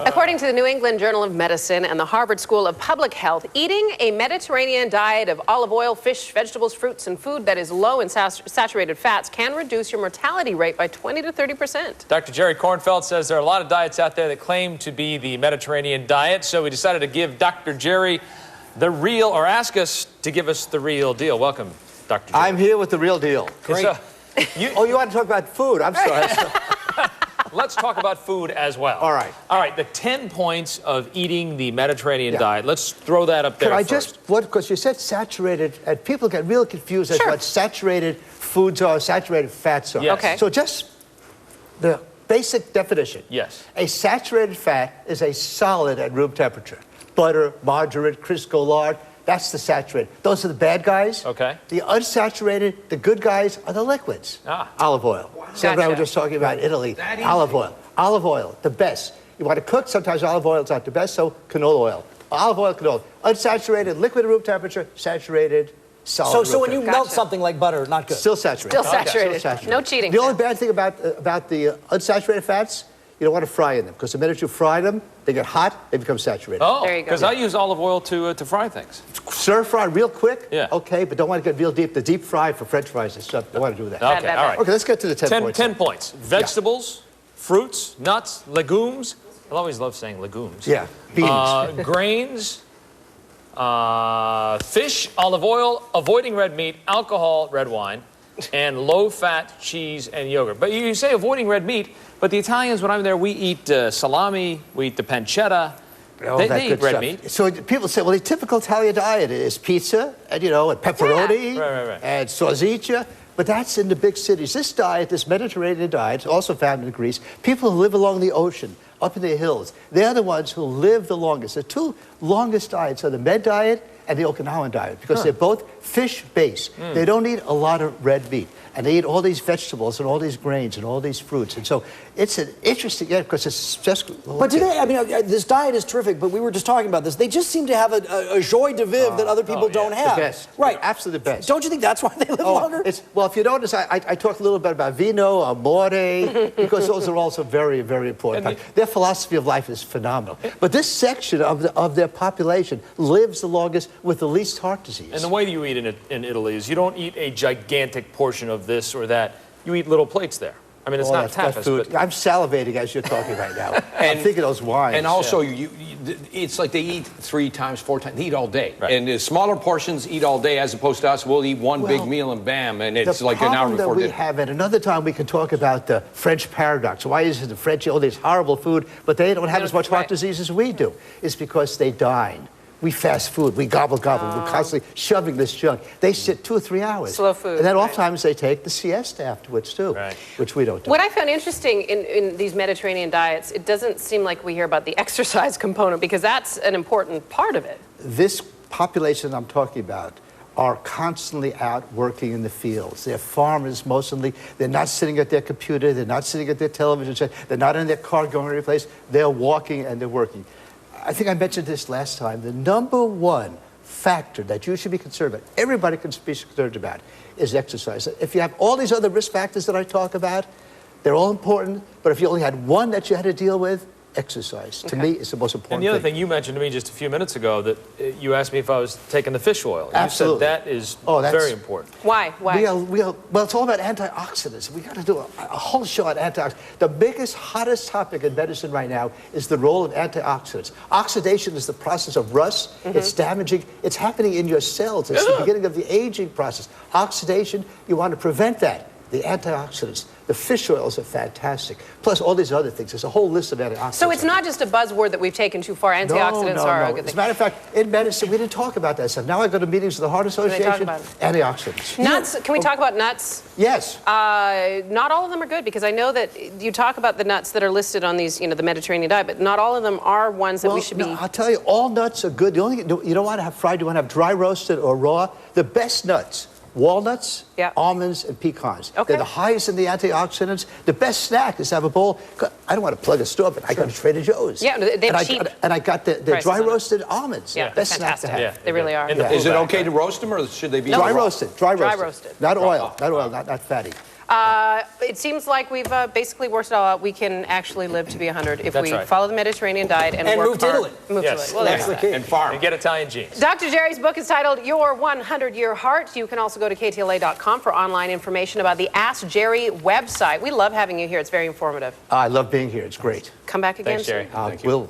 According to the New England Journal of Medicine and the Harvard School of Public Health, eating a Mediterranean diet of olive oil, fish, vegetables, fruits, and food that is low in saturated fats can reduce your mortality rate by 20 to 30%. Dr. Jerry Kornfeld says there are a lot of diets out there that claim to be the Mediterranean diet, so we decided to give Dr. Jerry the real, or ask us to give us the real deal. Welcome, Dr. Jerry. I'm here with the real deal. Great. Oh, you want to talk about food? I'm sorry. Let's talk about food as well. All right. All right, the 10 points of eating the Mediterranean diet. Let's throw that up there first. Because you said saturated, and people get real confused as to what saturated foods are, saturated fats are. Yes. Okay. So just the basic definition. Yes. A saturated fat is a solid at room temperature. Butter, margarine, Crisco lard, that's the saturated. Those are the bad guys. Okay. The unsaturated, the good guys are the liquids. Olive oil. Wow. So I was just talking about Italy. Olive oil. Olive oil, the best. You want to cook, sometimes olive oil is not the best, so canola oil. Olive oil, canola. Unsaturated, liquid at room temperature, saturated, solid. So when you melt something like butter, not good. Still saturated. Still saturated. Still saturated. No cheating. The only bad thing about the unsaturated fats, you don't want to fry in them, because the minute you fry them, they get hot, they become saturated. Oh, there you go. because I use olive oil to fry things. Stir fry real quick, yeah. Okay, but don't want to get real deep. The deep fry for French fries and stuff, don't want to do that. Okay, all right. Okay, let's get to the 10 points. 10 points. Vegetables, fruits, nuts, legumes. I always love saying legumes. Yeah, beans. Grains, fish, olive oil, avoiding red meat, alcohol, red wine, and low-fat cheese and yogurt. But you say avoiding red meat, but the Italians, when I'm there, we eat salami, we eat the pancetta. They eat red meat. So people say, well, the typical Italian diet is pizza, and and pepperoni, and sausage. But that's in the big cities. This diet, this Mediterranean diet, also found in Greece. People who live along the ocean, up in the hills, they're the ones who live the longest. The two longest diets are the Med diet and the Okinawan diet, because they're both fish-based. They don't eat a lot of red meat. And they eat all these vegetables and all these grains and all these fruits. And so it's an interesting, because it's just... But today, I mean, this diet is terrific, but we were just talking about this. They just seem to have a joie de vivre that other people don't have. The best. Right. Absolutely the best. Don't you think that's why they live longer? Well, if you notice, I talked a little bit about vino, amore, because those are also very, very important. Their philosophy of life is phenomenal. But this section of their population lives the longest with the least heart disease. And the way you eat in Italy is you don't eat a gigantic portion of this or that. You eat little plates there. I mean, it's not tapas. But I'm salivating as you're talking right now. I'm thinking of those wines. And also, it's like they eat 3 times, 4 times. They eat all day. Right. And the smaller portions eat all day, as opposed to us. We'll eat one big meal and bam, and it's like an hour before dinner. The problem that we have, and another time we can talk about the French paradox. Why is it the French eat all this horrible food, but they don't have as much heart disease as we do? It's because they dine. We fast food. We gobble. We're constantly shoving this junk. They sit 2 or 3 hours. Slow food. And then oftentimes they take the siesta afterwards, too, which we don't do. What I found interesting in these Mediterranean diets, it doesn't seem like we hear about the exercise component, because that's an important part of it. This population I'm talking about are constantly out working in the fields. They're farmers mostly. They're not sitting at their computer. They're not sitting at their television set. They're not in their car going every place. They're walking and they're working. I think I mentioned this last time. The #1 factor that you should be concerned about, everybody can be concerned about, is exercise. If you have all these other risk factors that I talk about, they're all important, but if you only had one that you had to deal with, exercise. To me, is the most important thing. And the other thing you mentioned to me just a few minutes ago, that you asked me if I was taking the fish oil. Absolutely. You said that is very important. Why? Well, it's all about antioxidants. We got to do a whole show on antioxidants. The biggest, hottest topic in medicine right now is the role of antioxidants. Oxidation is the process of rust. It's damaging. It's happening in your cells. It's the beginning of the aging process. Oxidation, you want to prevent that. The antioxidants. The fish oils are fantastic. Plus all these other things. There's a whole list of antioxidants. So it's not just a buzzword that we've taken too far. Antioxidants are a good thing. As a matter of fact, in medicine, we didn't talk about that stuff. Now I go to meetings with the Heart Association. Antioxidants. Nuts. Can we talk about nuts? Yes. Not all of them are good, because I know that you talk about the nuts that are listed on these, the Mediterranean diet, but not all of them are ones that we should be... I'll tell you, all nuts are good. The only thing you don't want to have fried, you want to have dry roasted or raw. The best nuts. Walnuts, almonds, and pecans. They're the highest in the antioxidants. The best snack is to have a bowl. I don't want to plug a store, but I go to Trader Joe's. Yeah, they have cheap. And I got the dry roasted almonds. Yeah, best snack to have. Yeah, they really are. Is it okay to roast them, or should they be dry roasted? Dry roasted. Roasted. Not oil. Not fatty. It seems like we've basically worked it all out. We can actually live to be 100 if That's we right. follow the Mediterranean diet and work move to hard. Italy. Move Yes. to Italy. Well, That's there's the that. And farm. And get Italian jeans. Dr. Jerry's book is titled Your 100-Year Heart. You can also go to ktla.com for online information about the Ask Jerry website. We love having you here. It's very informative. I love being here. It's great. Come back again Thanks, Jerry. soon. Will.